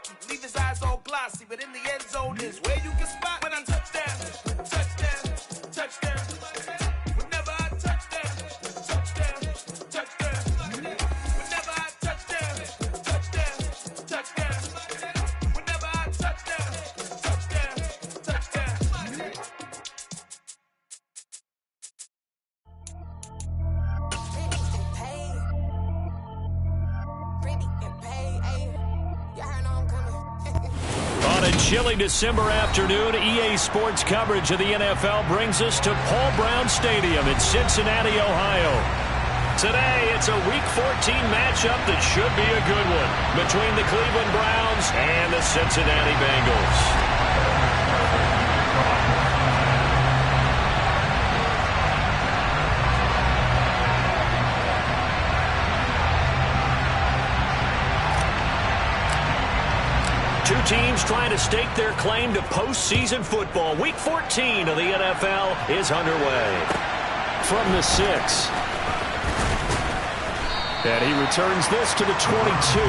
cocky, leave his eyes all glossy, but in the end zone is where you can spot when I touchdown, touchdown, touchdown. Whenever I touchdown, touchdown, touchdown. Whenever I touchdown, touchdown, touchdown. Whenever I touchdown, touchdown, touchdown. On a chilly December afternoon, EA Sports coverage of the NFL brings us to Paul Brown Stadium in Cincinnati, Ohio. Today, it's a Week 14 matchup that should be a good one between the Cleveland Browns and the Cincinnati Bengals. Two teams trying to stake their claim to postseason football. Week 14 of the NFL is underway. From the 6. And he returns this to the 22.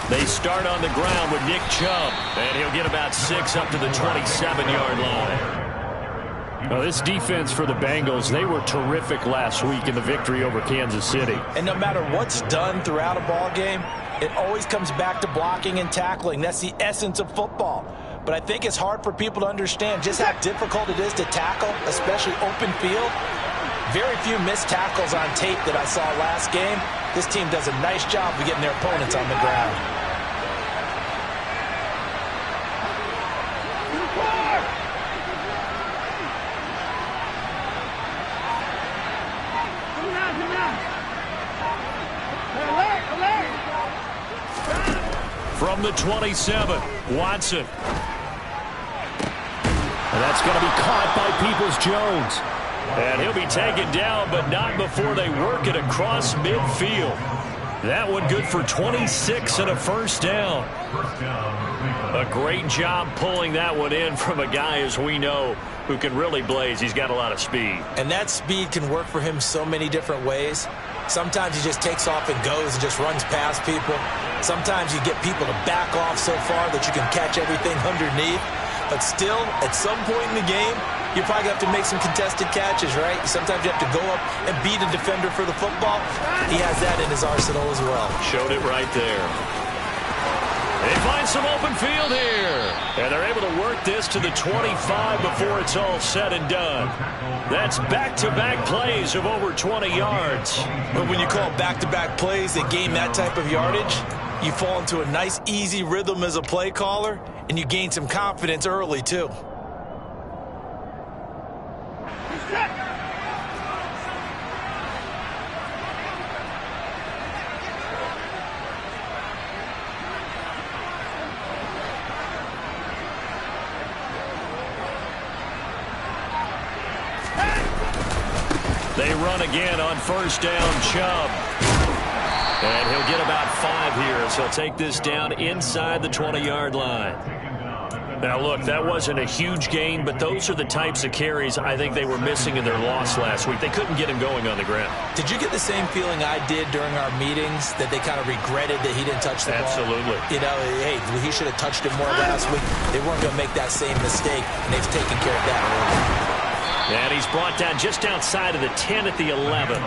They start on the ground with Nick Chubb, and he'll get about 6 up to the 27-yard line. Now, this defense for the Bengals, they were terrific last week in the victory over Kansas City. And no matter what's done throughout a ball game, it always comes back to blocking and tackling. That's the essence of football. But I think it's hard for people to understand just how difficult it is to tackle, especially open field. Very few missed tackles on tape that I saw last game. This team does a nice job of getting their opponents on the ground. From the 27, Watson. And that's going to be caught by Peoples-Jones. And he'll be taken down, but not before they work it across midfield. That one good for 26 and a first down. A great job pulling that one in from a guy, as we know, who can really blaze. He's got a lot of speed. And that speed can work for him so many different ways. Sometimes he just takes off and goes and just runs past people. Sometimes you get people to back off so far that you can catch everything underneath. But still, at some point in the game, you probably have to make some contested catches, right? Sometimes you have to go up and beat a defender for the football. He has that in his arsenal as well. Showed it right there. They find some open field here. And they're able to work this to the 25 before it's all said and done. That's back-to-back plays of over 20 yards. But when you call back-to-back plays that gain that type of yardage, you fall into a nice, easy rhythm as a play caller, and you gain some confidence early, too. They run again on first down, Chubb. And he'll get about 5 here, so he'll take this down inside the 20-yard line. Now, look, that wasn't a huge gain, but those are the types of carries I think they were missing in their loss last week. They couldn't get him going on the ground. Did you get the same feeling I did during our meetings, that they kind of regretted that he didn't touch the ball? Absolutely. You know, hey, he should have touched it more last week. They weren't going to make that same mistake, and they've taken care of that early. And he's brought down just outside of the 10 at the 11.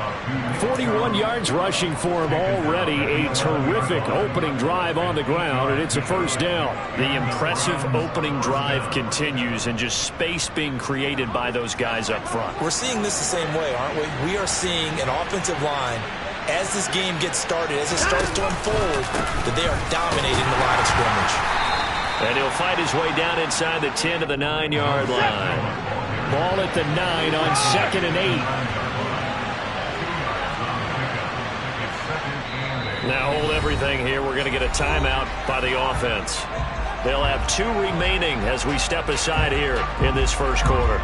41 yards rushing for him already. A terrific opening drive on the ground, and it's a first down. The impressive opening drive continues, and just space being created by those guys up front. We're seeing this the same way, aren't we? We are seeing an offensive line, as this game gets started, as it starts to unfold, that they are dominating the line of scrimmage. And he'll fight his way down inside the 10 to the 9-yard line. Ball at the 9 on 2nd and 8. Now hold everything here. We're going to get a timeout by the offense. They'll have 2 remaining as we step aside here in this first quarter.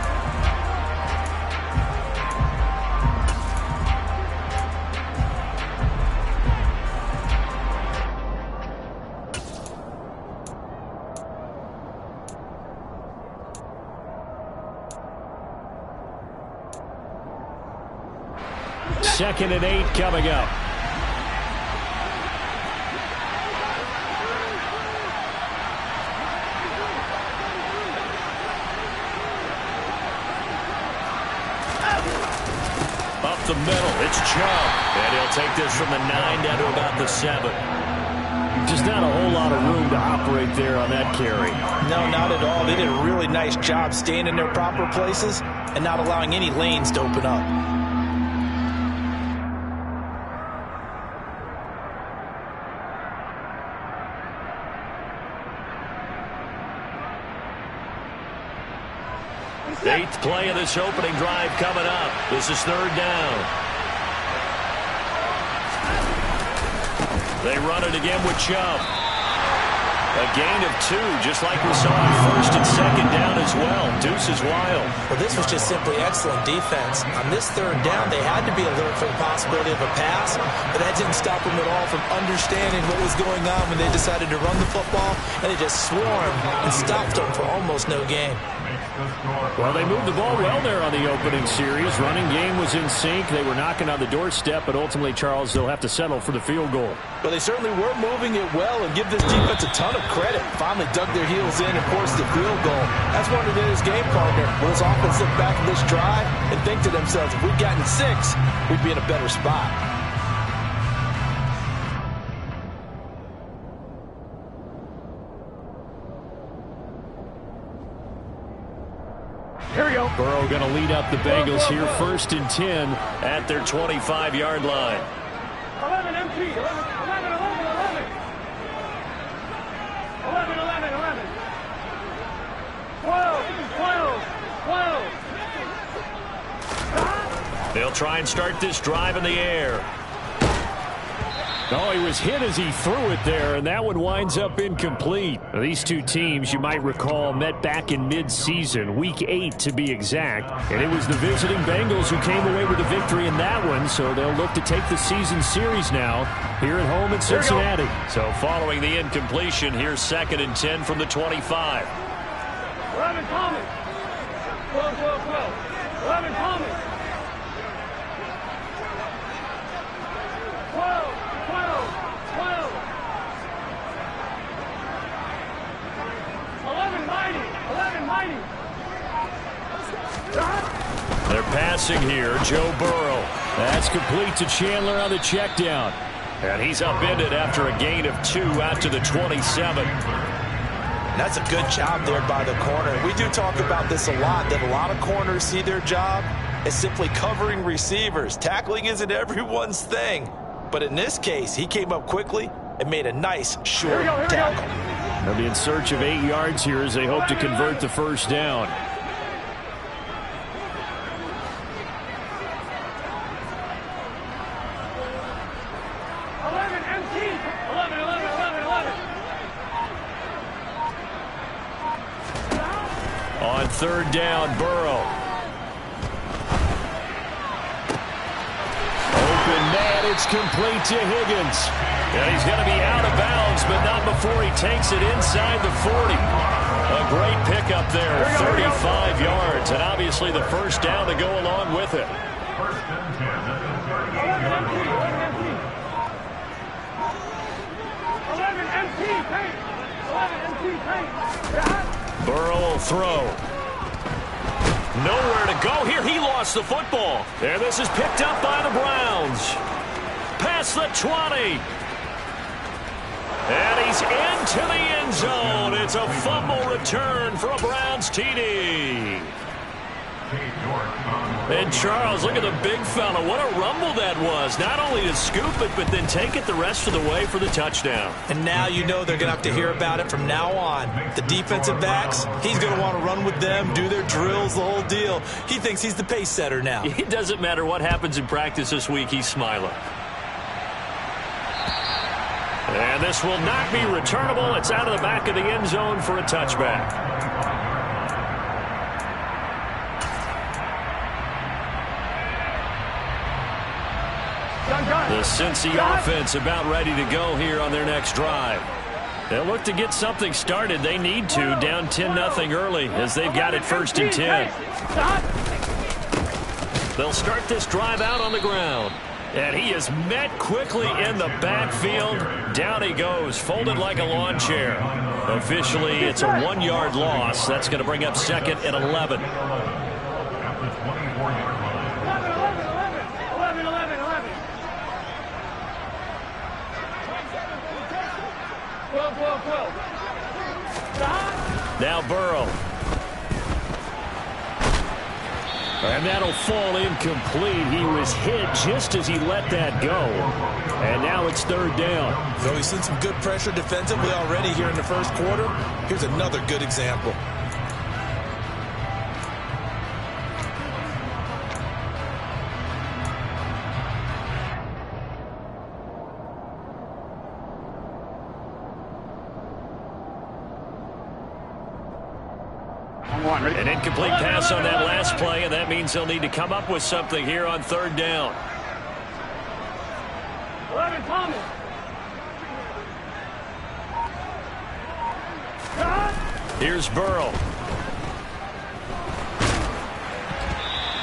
Second and 8 coming up. Up the middle, it's Chubb. And he'll take this from the 9 down to about the 7. Just not a whole lot of room to operate there on that carry. No, not at all. They did a really nice job staying in their proper places and not allowing any lanes to open up. Eighth play of this opening drive coming up. This is 3rd down. They run it again with Chubb. A gain of 2, just like we saw on 1st and 2nd down as well. Deuce is wild. Well, this was just simply excellent defense. On this 3rd down, they had to be alert for the possibility of a pass, but that didn't stop them at all from understanding what was going on when they decided to run the football, and they just swarmed and stopped them for almost no gain. Well, they moved the ball well there on the opening series. Running game was in sync. They were knocking on the doorstep, but ultimately, Charles, they'll have to settle for the field goal. Well, they certainly were moving it well, and give this defense a ton of credit. Finally dug their heels in and forced the field goal. That's one of his game partner. Will his offense look back at this drive and think to themselves, if we'd gotten 6, we'd be in a better spot. Here we go. Burrow going to lead up the Bengals here, 1st and 10 at their 25-yard line. 11 MP, 11, 11, 11, 11. 11, 11, 11. 12, 12, 12. They'll try and start this drive in the air. Oh, he was hit as he threw it there, and that one winds up incomplete. Now, these two teams, you might recall, met back in mid-season, Week 8 to be exact. And it was the visiting Bengals who came away with the victory in that one, so they'll look to take the season series now here at home in Cincinnati. So following the incompletion, here's 2nd and 10 from the 25. 11 Thomas. 12, 12, 12. 11 Thomas. 12, 12, 12. 11 mighty. 11 mighty. They're passing here, Joe Burrow. That's complete to Chandler on the check down. And he's upended after a gain of 2 out to the 27. That's a good job there by the corner. We do talk about this a lot, that a lot of corners see their job as simply covering receivers. Tackling isn't everyone's thing. But in this case, he came up quickly and made a nice short tackle. They'll be in search of 8 yards here as they hope to convert the first down. On 3rd down, Burrow. Open man, it's complete to Higgins. And he's going to be out of bounds, but not before he takes it inside the 40. A great pickup there, 35 yards, and obviously the first down to go along with it. Burrow will throw. Nowhere to go here. He lost the football. And this is picked up by the Browns. Past the 20. And he's into the end zone. It's a fumble return for a Browns TD. And Charles, look at the big fella. What a rumble that was. Not only to scoop it, but then take it the rest of the way for the touchdown. And now you know they're going to have to hear about it from now on. The defensive backs, he's going to want to run with them, do their drills, the whole deal. He thinks he's the pace setter now. It doesn't matter what happens in practice this week. He's smiling. And this will not be returnable. It's out of the back of the end zone for a touchback. The Cincy offense about ready to go here on their next drive. They'll look to get something started. They need to, down 10-0 early as they've got it 1st and 10. They'll start this drive out on the ground. And he is met quickly in the backfield. Down he goes, folded like a lawn chair. Officially, it's a 1-yard loss. That's going to bring up 2nd and 11. Now Burrow. And that'll fall incomplete. He was hit just as he let that go. And now it's 3rd down. So he's seen some good pressure defensively already here in the first quarter. Here's another good example. An incomplete pass on that last play, and that means they'll need to come up with something here on 3rd down. Here's Burrow.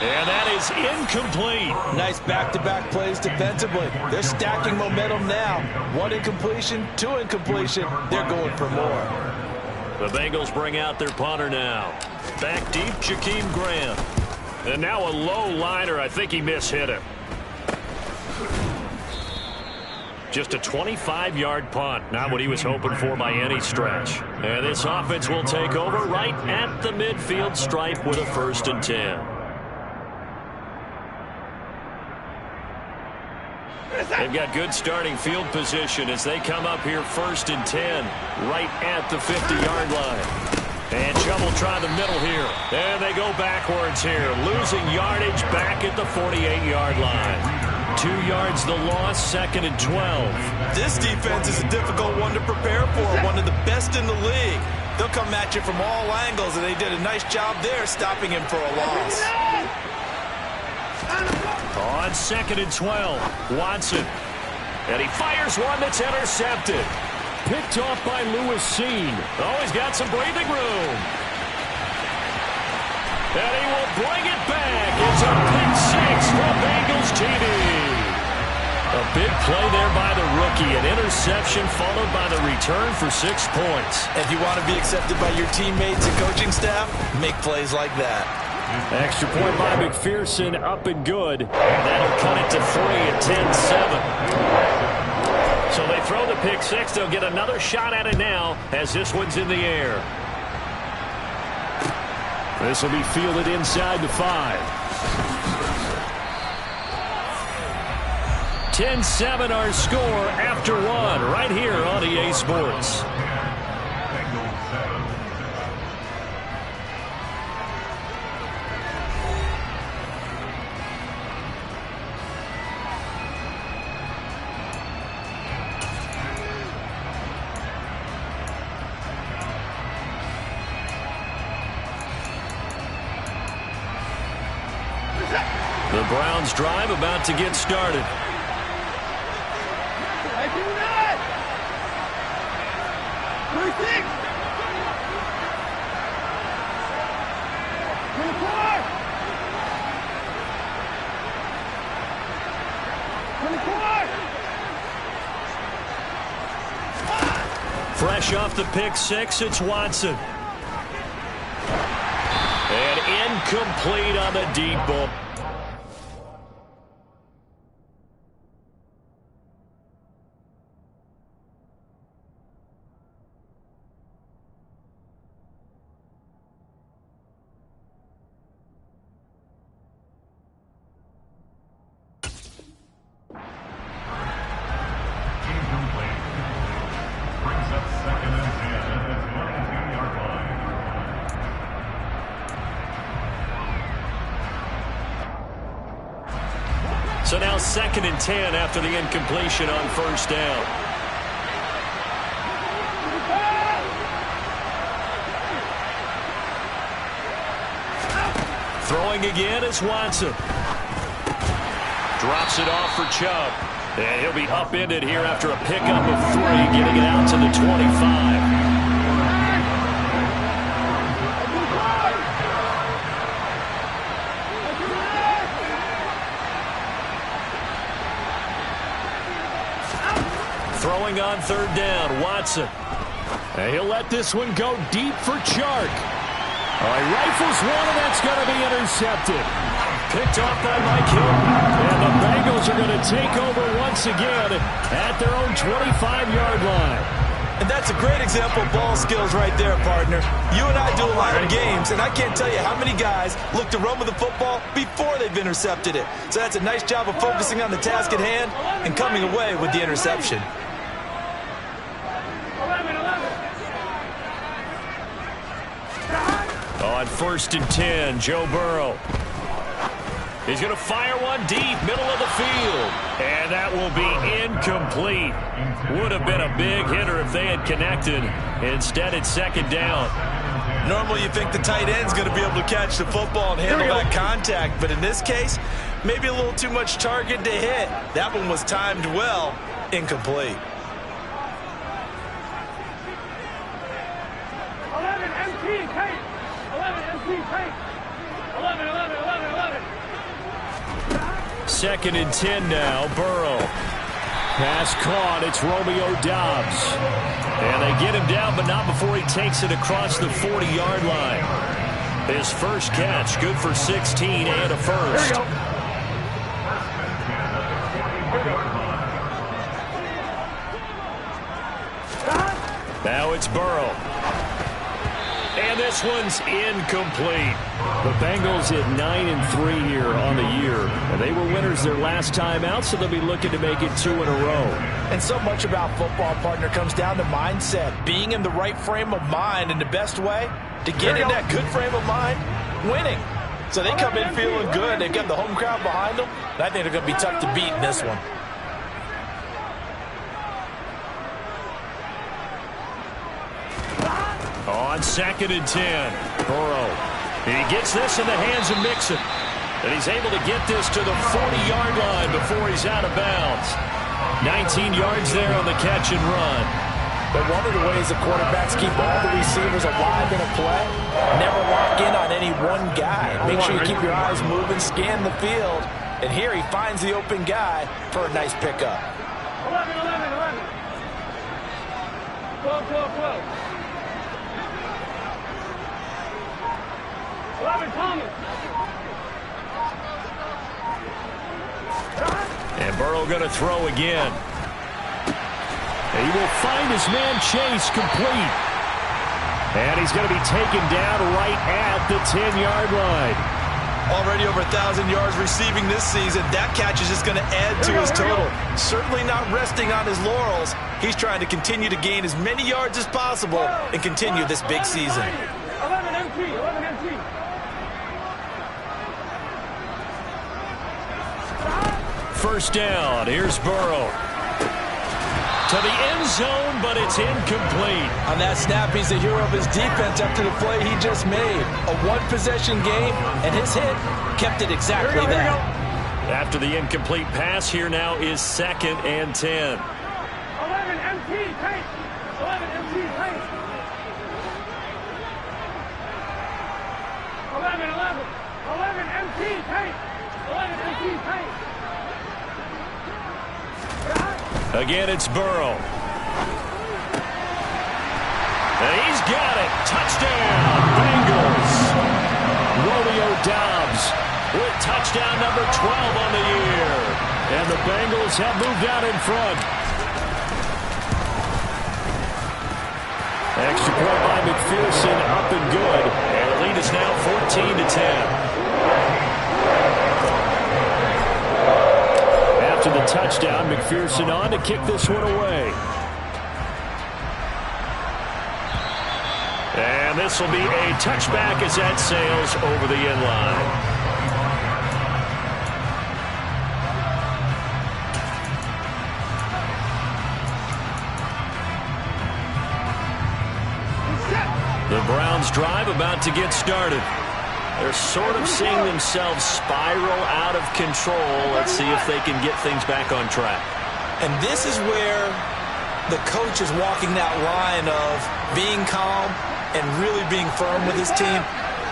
And that is incomplete. Nice back-to-back plays defensively. They're stacking momentum now. 1 incompletion, 2 incompletion. They're going for more. The Bengals bring out their punter now. Back deep, Jakeem Graham. And now a low liner. I think he mishit him. Just a 25-yard punt. Not what he was hoping for by any stretch. And this offense will take over right at the midfield stripe with a 1st and 10. They've got good starting field position as they come up here 1st and 10 right at the 50-yard line. And Chubb will try the middle here. And they go backwards here, losing yardage back at the 48-yard line. 2 yards the loss, 2nd and 12. This defense is a difficult one to prepare for, one of the best in the league. They'll come at you from all angles, and they did a nice job there stopping him for a loss. On 2nd and 12, Watson. And he fires one that's intercepted. Picked off by Lewis Seen. Oh, he's got some breathing room. And he will bring it back. It's a pick 6 for Bengals TV. A big play there by the rookie. An interception followed by the return for 6 points. If you want to be accepted by your teammates and coaching staff, make plays like that. Extra point by McPherson, up and good. And that'll cut it to 3 at 10-7. So they throw the pick 6. They'll get another shot at it now as this one's in the air. This will be fielded inside the 5. 10-7 our score after 1 right here on EA Sports. The Browns drive about to get started. Fresh off the pick 6, it's Watson. And incomplete on the deep ball. So now 2nd and 10 after the incompletion on 1st down. Throwing again is Watson. Drops it off for Chubb. And he'll be upended here after a pickup of 3, getting it out to the 25. Throwing on 3rd down, Watson. And he'll let this one go deep for Chark. All right, rifles one, and that's going to be intercepted. Picked off by Mike Hilton. And the Bengals are going to take over once again at their own 25-yard line. And that's a great example of ball skills right there, partner. You and I do a lot of games, and I can't tell you how many guys look to run with the football before they've intercepted it. So that's a nice job of focusing on the task at hand and coming away with the interception. On 1st and 10, Joe Burrow. He's going to fire one deep, middle of the field. And that will be incomplete. Would have been a big hitter if they had connected. Instead, it's 2nd down. Normally, you think the tight end's going to be able to catch the football and handle that contact. But in this case, maybe a little too much target to hit. That one was timed well. Incomplete. 11 MT, Kate. 11 MT, Kate. 11. 2nd and 10 now, Burrow. Pass caught, it's Romeo Doubs. And they get him down, but not before he takes it across the 40-yard line. His first catch, good for 16 and a first. Now it's Burrow. And this one's incomplete. The Bengals at 9-3 here on the year. And they were winners their last time out, so they'll be looking to make it 2 in a row. And so much about football, partner, comes down to mindset. Being in the right frame of mind, and the best way to get in that good frame of mind, winning. So they come in feeling good. They've got the home crowd behind them. And I think they're going to be tough to beat in this one. On 2nd and 10, Burrow. He gets this in the hands of Mixon. And he's able to get this to the 40-yard line before he's out of bounds. 19 yards there on the catch and run. But one of the ways the quarterbacks keep all the receivers alive in a play, never lock in on any one guy. Make sure you keep your eyes moving, scan the field. And here he finds the open guy for a nice pickup. 11. 12. 11, Thomas. And Burrow going to throw again. And he will find his man Chase complete. And he's going to be taken down right at the 10-yard line. Already over 1,000 yards receiving this season. That catch is just going to add to his total. Certainly not resting on his laurels. He's trying to continue to gain as many yards as possible and continue this big season. 11 MT. First down, here's Burrow. To the end zone, but it's incomplete. On that snap, he's the hero of his defense after the play he just made. A one-possession game, and his hit kept it exactly that. After the incomplete pass, here now is 2nd and 10. 11 MT, Kate. 11 MT, Kate. 11 MT, Kate. 11 MT, Kate. Again, it's Burrow. And he's got it. Touchdown, Bengals. Romeo Doubs with touchdown number 12 on the year. And the Bengals have moved out in front. Extra point by McPherson, up and good. And the lead is now 14-10. After the touchdown, McPherson on to kick this one away. And this will be a touchback as that sails over the end line. The Browns drive about to get started. They're sort of seeing themselves spiral out of control. Let's see if they can get things back on track. And this is where the coach is walking that line of being calm and really being firm with his team.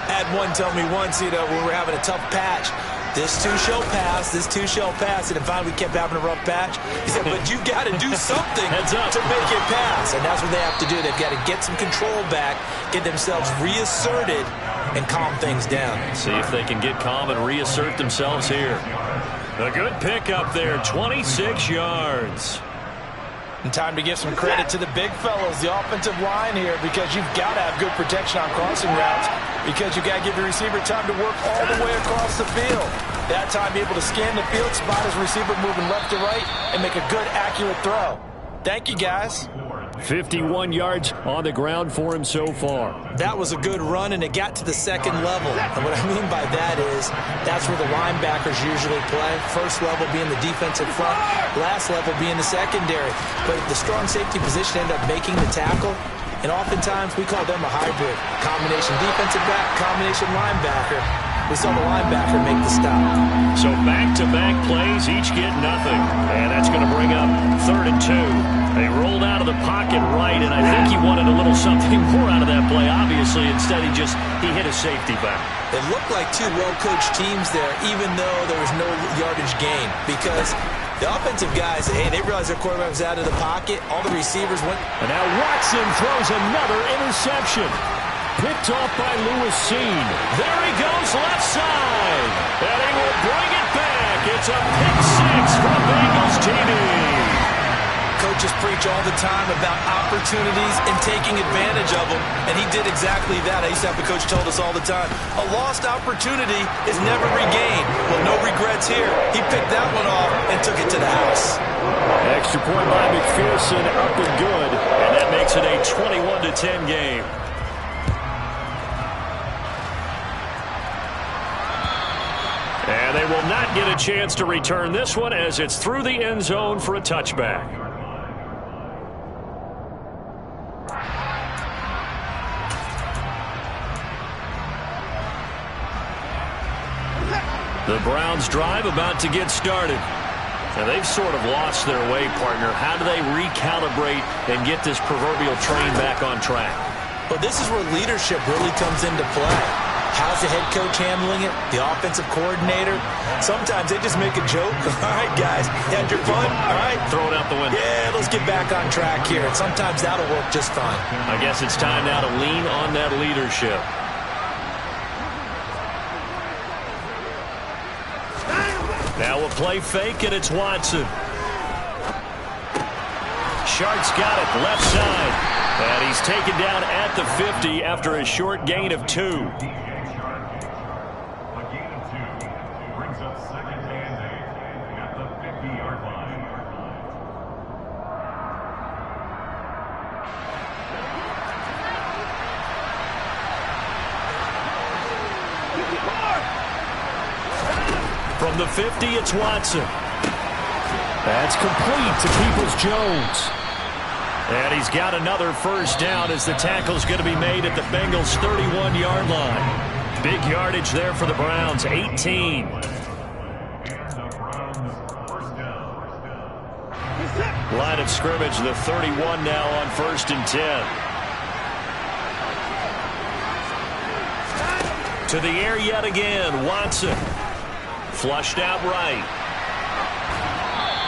I had one tell me once, when we were having a tough patch, this too shall pass, this too shall pass. And finally we kept having a rough patch. He said, but you got to do something to make it pass. And that's what they have to do. They've got to get some control back, get themselves reasserted, and calm things down. See if they can get calm and reassert themselves here. A good pickup there, 26 yards. And time to give some credit to the big fellows, the offensive line here, because you've got to have good protection on crossing routes, because you've got to give your receiver time to work all the way across the field. That time, be able to scan the field, spot his receiver moving left to right, and make a good, accurate throw. Thank you, guys. 51 yards on the ground for him so far. That was a good run, and it got to the second level. And what I mean by that is that's where the linebackers usually play. First level being the defensive front, last level being the secondary. But the strong safety position ended up making the tackle, and oftentimes we call them a hybrid. Combination defensive back, combination linebacker. We saw the linebacker make the stop. So back-to-back plays, each get nothing. And that's going to bring up 3rd and 2. They rolled out of the pocket right, and I think he wanted a little something more out of that play, obviously. Instead, he hit a safety back. It looked like two well-coached teams there, even though there was no yardage gain. Because the offensive guys, they realized their quarterback was out of the pocket. All the receivers went. And now Watson throws another interception. Picked off by Lewis Seen. There he goes, left side. And he will bring it back. It's a pick six from Bengals TV. Coaches preach all the time about opportunities and taking advantage of them, and he did exactly that. I used to have a coach told us all the time, a lost opportunity is never regained. Well, no regrets here. He picked that one off and took it to the house. Extra point by McPherson, up and good, and that makes it a 21-10 game. And they will not get a chance to return this one as it's through the end zone for a touchback. The Browns drive about to get started. And they've sort of lost their way, partner. How do they recalibrate and get this proverbial train back on track? Well, this is where leadership really comes into play. How's the head coach handling it? The offensive coordinator? Sometimes they just make a joke. All right, guys, you had your fun? All right. Throw it out the window. Yeah, let's get back on track here. And sometimes that'll work just fine. I guess it's time now to lean on that leadership. Now a play fake, and it's Watson. Shark's got it, left side. And he's taken down at the 50 after a short gain of 2. From the 50, it's Watson. That's complete to Peoples-Jones. And he's got another first down as the tackle's going to be made at the Bengals' 31-yard line. Big yardage there for the Browns, 18. Line of scrimmage, the 31 now on 1st and 10. To the air yet again, Watson. Flushed out right.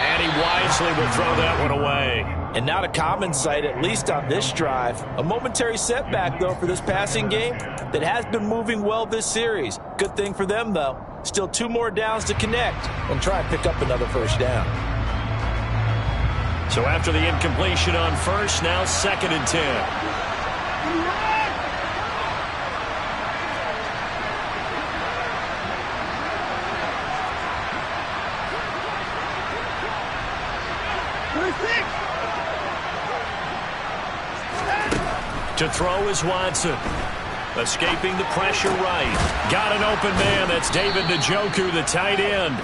And he wisely will throw that one away. And not a common sight, at least on this drive. A momentary setback, though, for this passing game that has been moving well this series. Good thing for them, though. Still 2 more downs to connect and try and pick up another first down. So after the incompletion on first, now 2nd and 10. To throw is Watson. Escaping the pressure right. Got an open man. That's David Njoku, the tight end.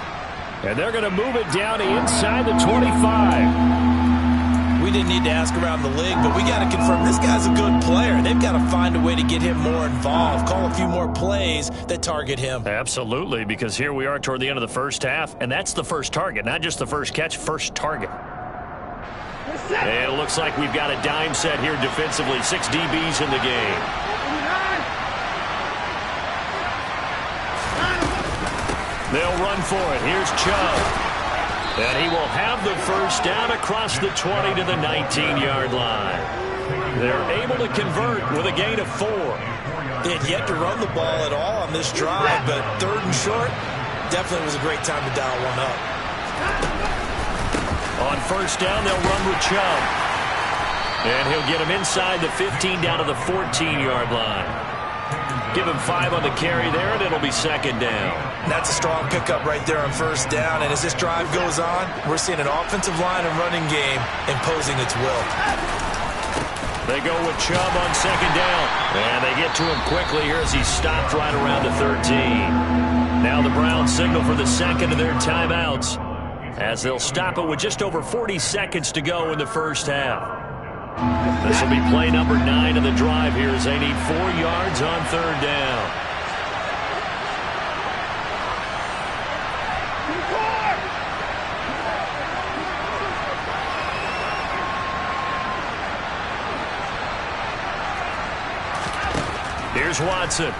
And they're going to move it down inside the 25. We didn't need to ask around the league, but we got to confirm this guy's a good player. They've got to find a way to get him more involved, call a few more plays that target him. Absolutely, because here we are toward the end of the first half, and that's the first target, not just the first catch, first target. And it looks like we've got a dime set here defensively. 6 DBs in the game. They'll run for it. Here's Chubb. And he will have the first down across the 20 to the 19-yard line. They're able to convert with a gain of 4. They had yet to run the ball at all on this drive, but 3rd and short definitely was a great time to dial one up. On first down, they'll run with Chubb. And he'll get him inside the 15 down to the 14-yard line. Give him 5 on the carry there, and it'll be 2nd down. That's a strong pickup right there on first down. And as this drive goes on, we're seeing an offensive line and running game imposing its will. They go with Chubb on 2nd down. And they get to him quickly here as he's stopped right around the 13. Now the Browns signal for the second of their timeouts, as they'll stop it with just over 40 seconds to go in the first half. This will be play number 9 of the drive here as they need 4 yards on 3rd down. Here's Watson.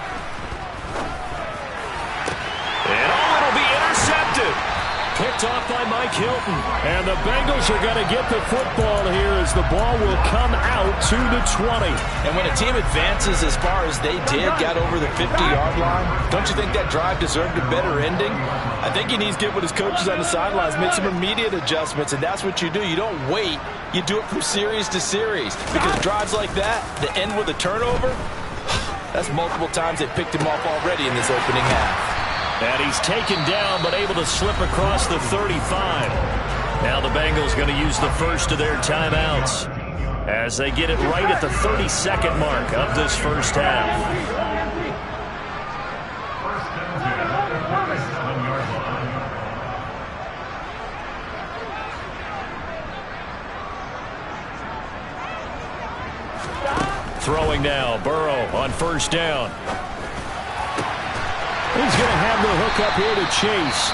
And it'll be intercepted. Picked off by Mike Hilton. And the Bengals are going to get the football here as the ball will come out to the 20. And when a team advances as far as they did, got over the 50-yard line, don't you think that drive deserved a better ending? I think he needs to get with his coaches on the sidelines, make some immediate adjustments, and that's what you do. You don't wait. You do it from series to series. Because drives like that end with a turnover, that's multiple times they picked him off already in this opening half. And he's taken down, but able to slip across the 35. Now the Bengals going to use the first of their timeouts as they get it right at the 32nd mark of this first half. Throwing now, Burrow on first down. He's going to have the hook up here to Chase.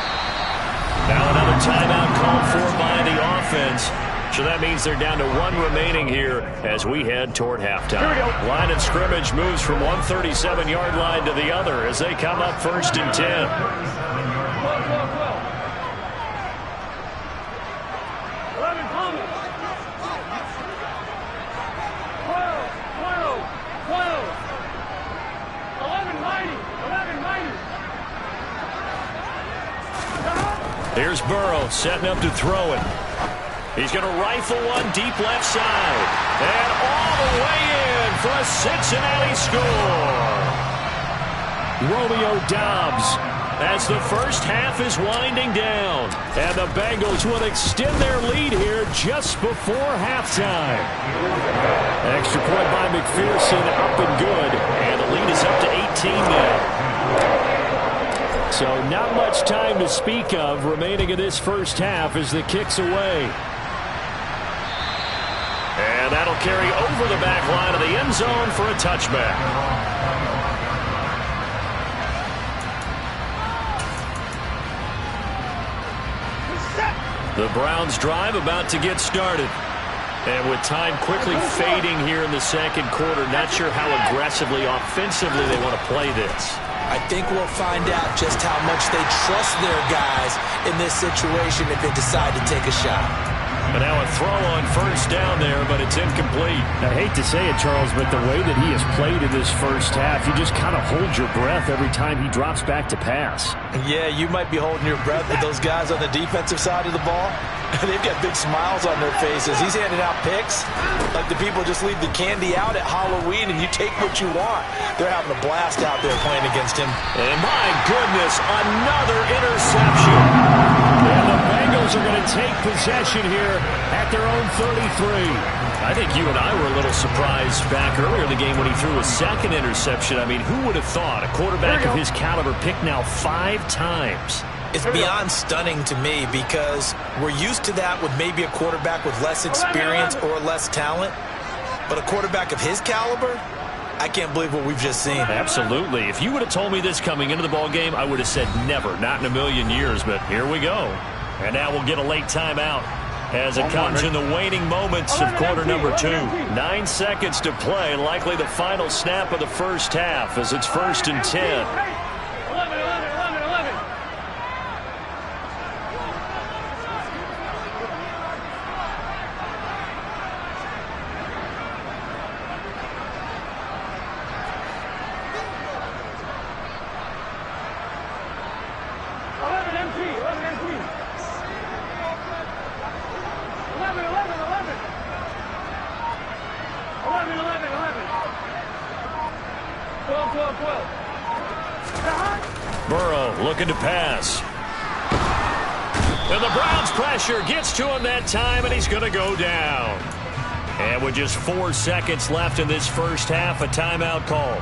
Now another timeout called for by the offense. So that means they're down to 1 remaining here as we head toward halftime. Line of scrimmage moves from 137-yard line to the other as they come up 1st and 10. Here's Burrow setting up to throw it. He's going to rifle one deep left side. And all the way in for a Cincinnati score. Romeo Doubs as the first half is winding down. And the Bengals will extend their lead here just before halftime. Extra point by McPherson up and good. And the lead is up to 18 now. So not much time to speak of remaining in this first half as the kick's away. And that'll carry over the back line of the end zone for a touchback. The Browns drive about to get started. And with time quickly fading here in the second quarter, not sure how aggressively, offensively they want to play this. I think we'll find out just how much they trust their guys in this situation if they decide to take a shot. And now a throw on first down there, but it's incomplete. I hate to say it, Charles, but the way that he has played in this first half, you just kind of hold your breath every time he drops back to pass. Yeah, you might be holding your breath with those guys on the defensive side of the ball. They've got big smiles on their faces. He's handing out picks like the people just leave the candy out at Halloween and you take what you want. They're having a blast out there playing against him. And my goodness, another interception. And the Bengals are going to take possession here at their own 33. I think you and I were a little surprised back earlier in the game when he threw a second interception. I mean, who would have thought a quarterback of his caliber picked now 5 times? It's beyond stunning to me because we're used to that with maybe a quarterback with less experience or less talent. But a quarterback of his caliber, I can't believe what we've just seen. Absolutely. If you would have told me this coming into the ball game, I would have said never, not in a million years. But here we go. And now we'll get a late timeout as it comes in the waning moments of quarter number 2. 9 seconds to play, likely the final snap of the first half as it's 1st and 10. Looking to pass. And the Browns pressure gets to him that time, and he's going to go down. And with just 4 seconds left in this first half, a timeout called.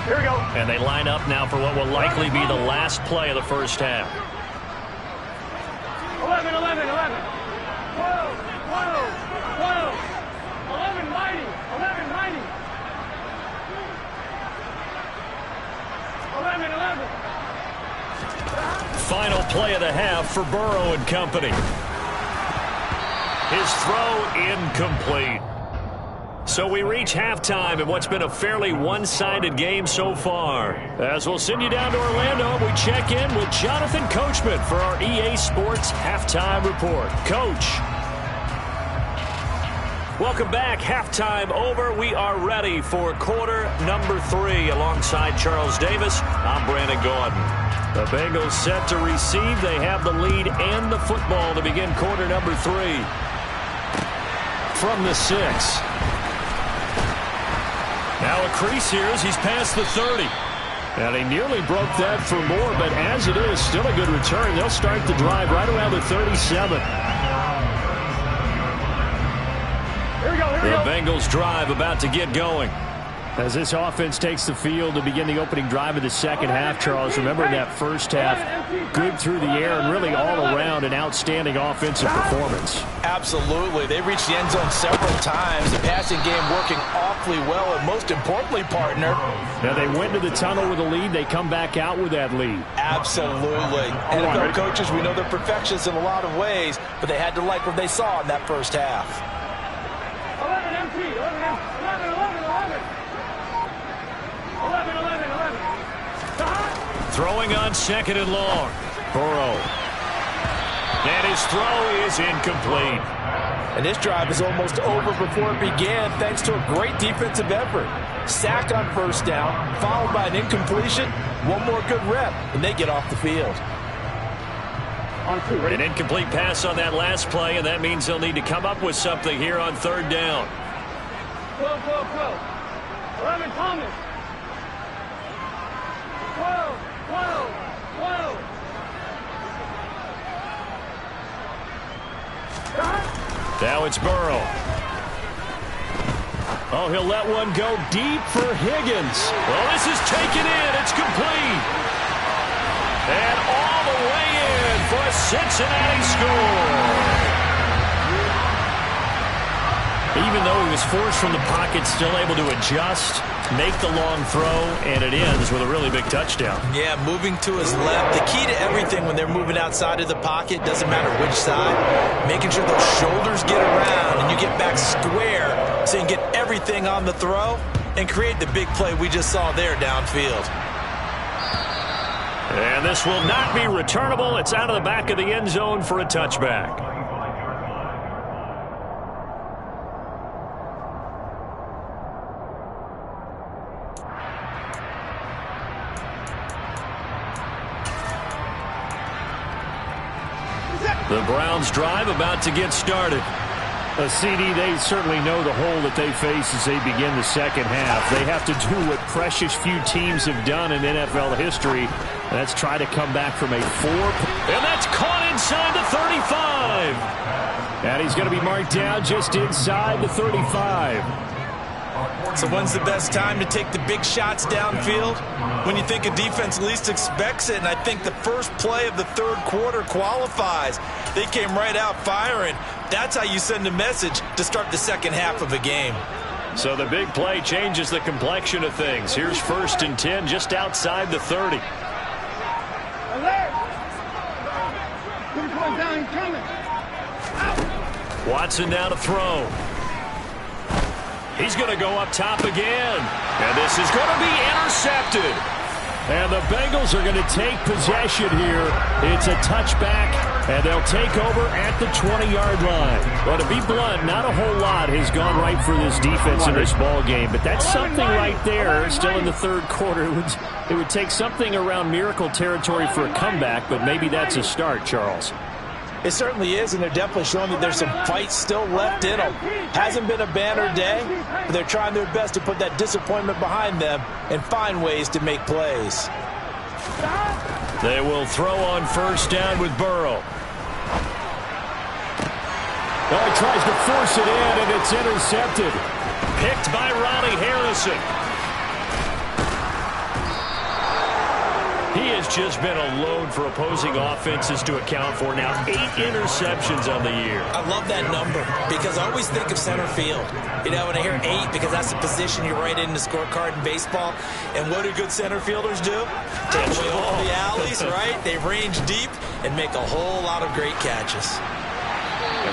Here we go. And they line up now for what will likely be the last play of the first half. 11, 11, 11. 12, 12, 12. 11, mighty. 11, mighty. 11, 11. Final play of the half for Burrow and company. His throw incomplete. So we reach halftime in what's been a fairly one-sided game so far. As we'll send you down to Orlando, we check in with Jonathan Coachman for our EA Sports Halftime Report. Coach. Welcome back. Halftime over. We are ready for quarter number 3. Alongside Charles Davis, I'm Brandon Gordon. The Bengals set to receive. They have the lead and the football to begin quarter number 3. From the 6. Now a crease here as he's past the 30. And he nearly broke that for more, but as it is, still a good return. They'll start the drive right around the 37. The Bengals drive about to get going. As this offense takes the field to begin the opening drive of the second half, Charles, remember in that first half, good through the air and really all around an outstanding offensive performance. Absolutely. They reached the end zone several times. The passing game working awfully well, and most importantly, partner. Now they went to the tunnel with a lead. They come back out with that lead. Absolutely. NFL coaches, we know they're perfectionists in a lot of ways, but they had to like what they saw in that first half. 11, MT. 11, 11, 11, 11. 11, 11, 11. Throwing on 2nd and long. Burrow. And his throw is incomplete. And this drive is almost over before it began thanks to a great defensive effort. Sack on first down, followed by an incompletion. One more good rep, and they get off the field. An incomplete pass on that last play, and that means they'll need to come up with something here on 3rd down. 12, 12, 12. 11, Thomas. 12, 12, 12. Now it's Burrow. Oh, he'll let one go deep for Higgins. Well, this is taken in. It's complete. And all the way in for a Cincinnati score. Even though he was forced from the pocket, still able to adjust, make the long throw, and it ends with a really big touchdown. Yeah, moving to his left. The key to everything when they're moving outside of the pocket, doesn't matter which side, making sure those shoulders get around and you get back square so you can get everything on the throw and create the big play we just saw there downfield. And this will not be returnable. It's out of the back of the end zone for a touchback. The Browns drive about to get started. A CD, they certainly know the hole that they face as they begin the second half. They have to do what precious few teams have done in NFL history. That's try to come back from a 4. And that's caught inside the 35. And he's going to be marked down just inside the 35. So when's the best time to take the big shots downfield? When you think a defense least expects it, and I think the first play of the third quarter qualifies. They came right out firing. That's how you send a message to start the second half of a game. So the big play changes the complexion of things. Here's 1st and 10 just outside the 30. Watson now to throw. He's going to go up top again. And this is going to be intercepted. And the Bengals are going to take possession here. It's a touchback, and they'll take over at the 20-yard line. Well, to be blunt, not a whole lot has gone right for this defense in this ball game, but that's something right there. Still in the third quarter. It would take something around miracle territory for a comeback, but maybe that's a start, Charles. It certainly is, and they're definitely showing that there's some fight still left in them. Hasn't been a banner day, but they're trying their best to put that disappointment behind them and find ways to make plays. They will throw on 1st down with Burrow. Oh, he tries to force it in, and it's intercepted. Picked by Ronnie Harrison. He has just been a load for opposing offenses to account for. Now 8 interceptions on the year. I love that number because I always think of center field. You know, when I hear 8, because that's the position you write in the scorecard in baseball. And what do good center fielders do? Take away all the alleys, right? They range deep and make a whole lot of great catches.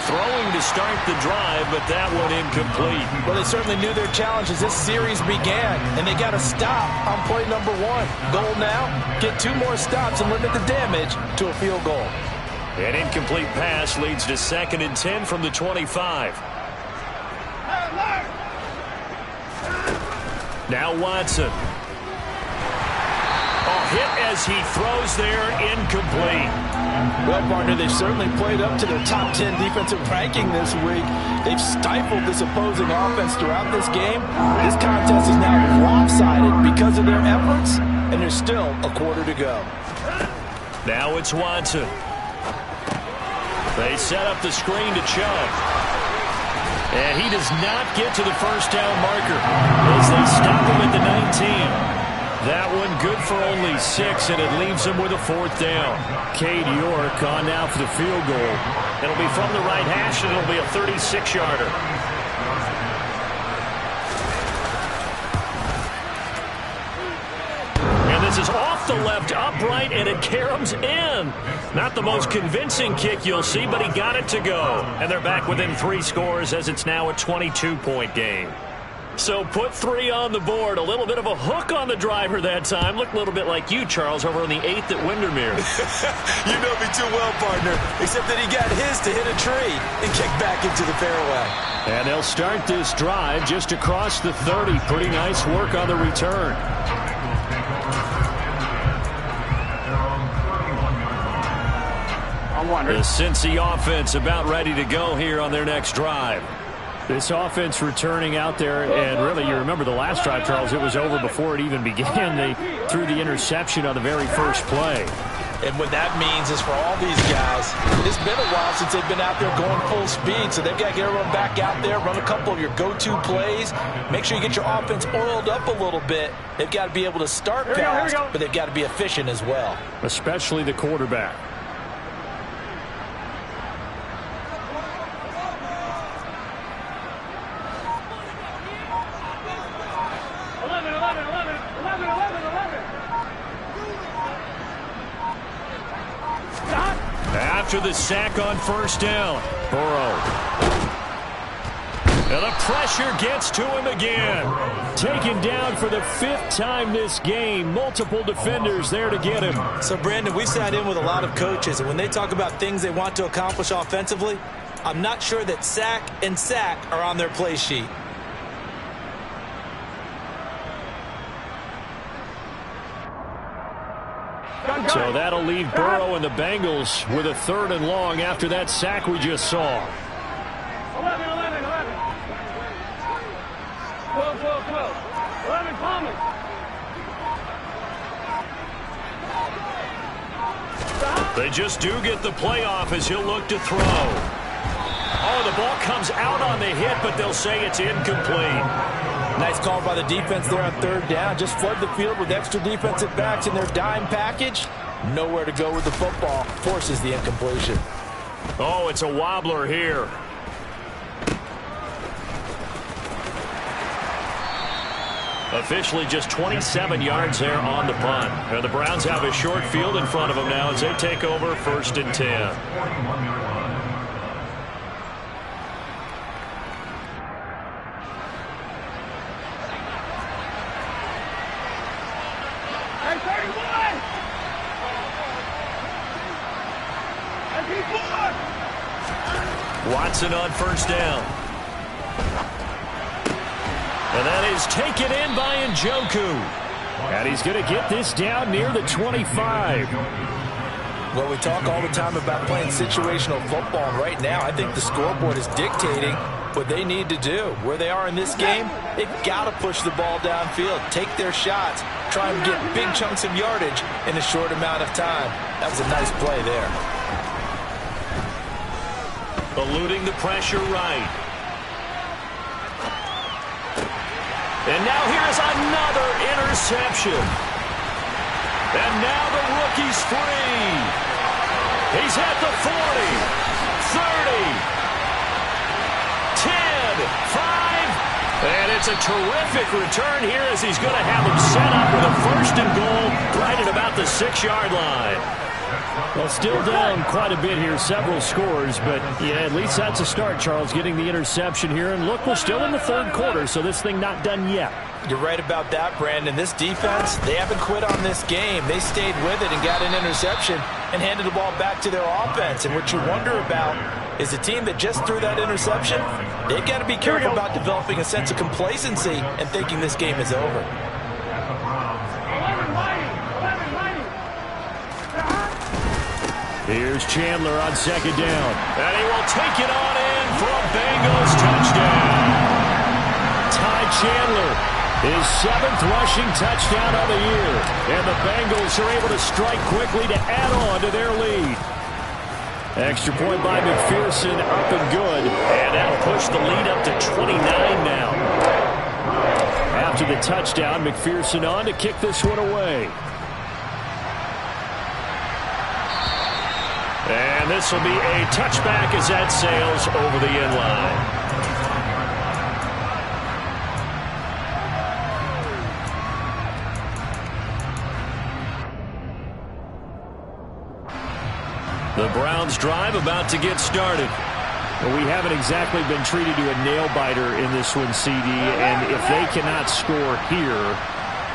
Throwing to start the drive, but that one incomplete. Well, they certainly knew their challenge as this series began, and they got to stop on play number 1. Goal now, get 2 more stops and limit the damage to a field goal. An incomplete pass leads to 2nd and 10 from the 25. Now Watson. Hit as he throws there, incomplete. Well, partner, they've certainly played up to their top 10 defensive ranking this week. They've stifled this opposing offense throughout this game. This contest is now lopsided because of their efforts, and there's still a quarter to go. Now it's Watson. They set up the screen to Chubb. And he does not get to the 1st down marker as they stop him at the 19. That one good for only 6, and it leaves him with a 4th down. Cade York on now for the field goal. It'll be from the right hash, and it'll be a 36-yarder. And this is off the left upright, and it caroms in. Not the most convincing kick you'll see, but he got it to go. And they're back within 3 scores as it's now a 22-point game. So put 3 on the board. A little bit of a hook on the driver that time. Looked a little bit like you, Charles, over on the 8th at Windermere. You know me too well, partner. Except that he got his to hit a tree and kick back into the fairway. And they'll start this drive just across the 30. Pretty nice work on the return. The Cincy offense about ready to go here on their next drive. This offense returning out there, and really, you remember the last drive, Charles, it was over before it even began. They threw the interception on the very first play. And what that means is for all these guys, it's been a while since they've been out there going full speed, so they've got to get everyone back out there, run a couple of your go-to plays, make sure you get your offense oiled up a little bit. They've got to be able to start fast, but they've got to be efficient as well. Especially the quarterback. After the sack on 1st down, Burrow. And the pressure gets to him again. Taken down for the 5th time this game. Multiple defenders there to get him. So, Brandon, we've sat in with a lot of coaches, and when they talk about things they want to accomplish offensively, I'm not sure that sack and sack are on their play sheet. So that'll leave Burrow and the Bengals with a 3rd and long after that sack we just saw. 11. 12. 11 Palmer. They just do get the playoff as he'll look to throw. Oh, the ball comes out on the hit, but they'll say it's incomplete. Nice call by the defense there on third down. Just flood the field with extra defensive backs in their dime package. Nowhere to go with the football. Forces the incompletion. Oh, it's a wobbler here. Officially just 27 yards there on the punt. And the Browns have a short field in front of them now as they take over 1st and 10. Watson on 1st down. And that is taken in by Njoku. And he's going to get this down near the 25. Well, we talk all the time about playing situational football. And right now, I think the scoreboard is dictating what they need to do. Where they are in this game, they've got to push the ball downfield, take their shots, try and get big chunks of yardage in a short amount of time. That was a nice play there. Eluding the pressure right. And now here's another interception. And now the rookie's free. He's at the 40, 30, 10, 5. And it's a terrific return here as he's going to have him set up with a 1st and goal right at about the 6-yard line. Well, still down quite a bit here, several scores, but yeah, at least that's a start, Charles, getting the interception here. And look, we're still in the 3rd quarter, so this thing not done yet. You're right about that, Brandon. This defense, they haven't quit on this game. They stayed with it and got an interception and handed the ball back to their offense. And what you wonder about is the team that just threw that interception, they've got to be careful about developing a sense of complacency and thinking this game is over. Here's Chandler on 2nd down. And he will take it on in for a Bengals touchdown. Ty Chandler, his 7th rushing touchdown of the year. And the Bengals are able to strike quickly to add on to their lead. Extra point by McPherson, up and good. And that'll push the lead up to 29 now. After the touchdown, McPherson on to kick this one away. And this will be a touchback as that sails over the end line. The Browns drive about to get started. Well, we haven't exactly been treated to a nail-biter in this one, CD, and if they cannot score here,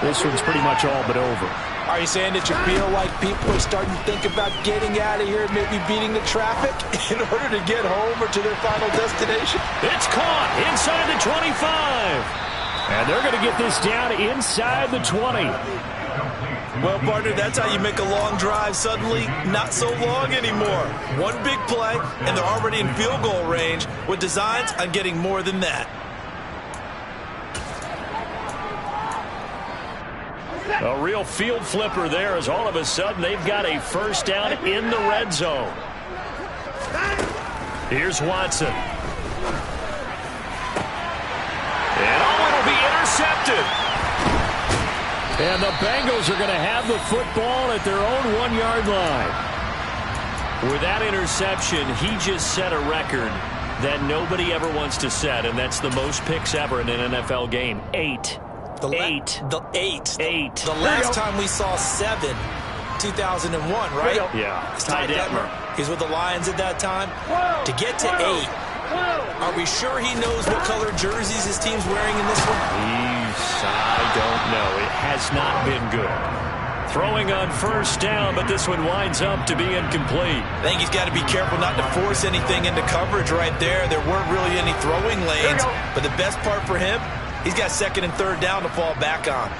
this one's pretty much all but over. Are you saying that you feel like people are starting to think about getting out of here, maybe beating the traffic in order to get home or to their final destination? It's caught inside the 25. And they're going to get this down inside the 20. Well, partner, that's how you make a long drive suddenly not so long anymore. One big play, and they're already in field goal range with designs on getting more than that. A real field flipper there as all of a sudden they've got a 1st down in the red zone. Here's Watson. And it'll be intercepted. And the Bengals are going to have the football at their own 1-yard line. With that interception, he just set a record that nobody ever wants to set, and that's the most picks ever in an NFL game. 8. The last time we saw 7, 2001, right? Yeah. It's Ty Detmer. He's with the Lions at that time. To get to 8, are we sure he knows what color jerseys his team's wearing in this one? I don't know. It has not been good. Throwing on 1st down, but this one winds up to be incomplete. I think he's got to be careful not to force anything into coverage right there. There weren't really any throwing lanes, but the best part for him, he's got 2nd and 3rd down to fall back on.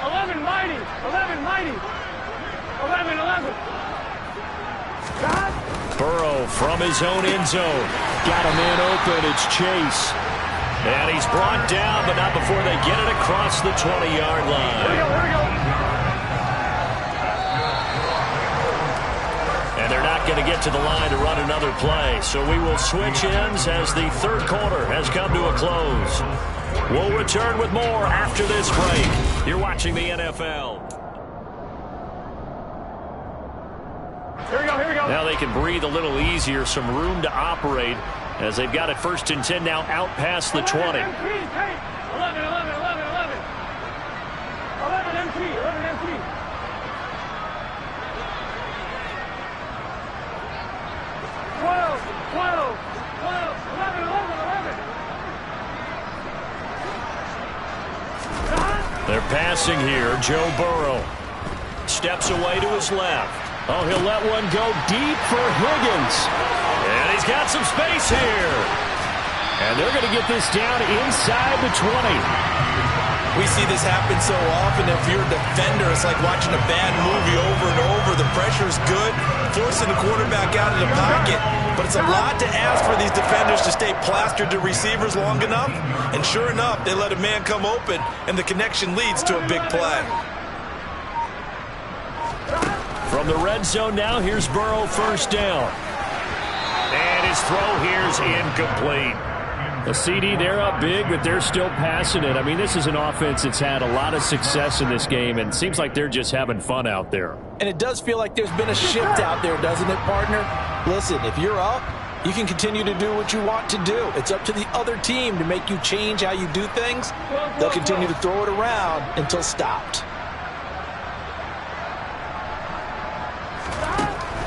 11 mighty, 11 mighty, 11, 11. Burrow from his own end zone. Got a man open. It's Chase. And he's brought down, but not before they get it across the 20-yard line. And they're not going to get to the line to run another play. So we will switch ends as the third quarter has come to a close. We'll return with more after this break. You're watching the NFL. Here we go, here we go. Now they can breathe a little easier, some room to operate as they've got it 1st and 10 now out past the 20. 11 MT. 11 MT. 11 MT. 12, 11, 11. They're passing here. Joe Burrow steps away to his left. Oh, he'll let one go deep for Higgins. And he's got some space here. And they're going to get this down inside the 20. We see this happen so often. If you're a defender, it's like watching a bad movie over and over. The pressure's good, forcing the quarterback out of the pocket. But it's a lot to ask for these defenders to stay plastered to receivers long enough. And sure enough, they let a man come open, and the connection leads to a big play. From the red zone now, here's Burrow, 1st down. And his throw here's incomplete. The CD, they're up big, but they're still passing it. I mean, this is an offense that's had a lot of success in this game, and it seems like they're just having fun out there. And it does feel like there's been a shift out there, doesn't it, partner? Listen, if you're up, you can continue to do what you want to do. It's up to the other team to make you change how you do things. They'll continue to throw it around until stopped.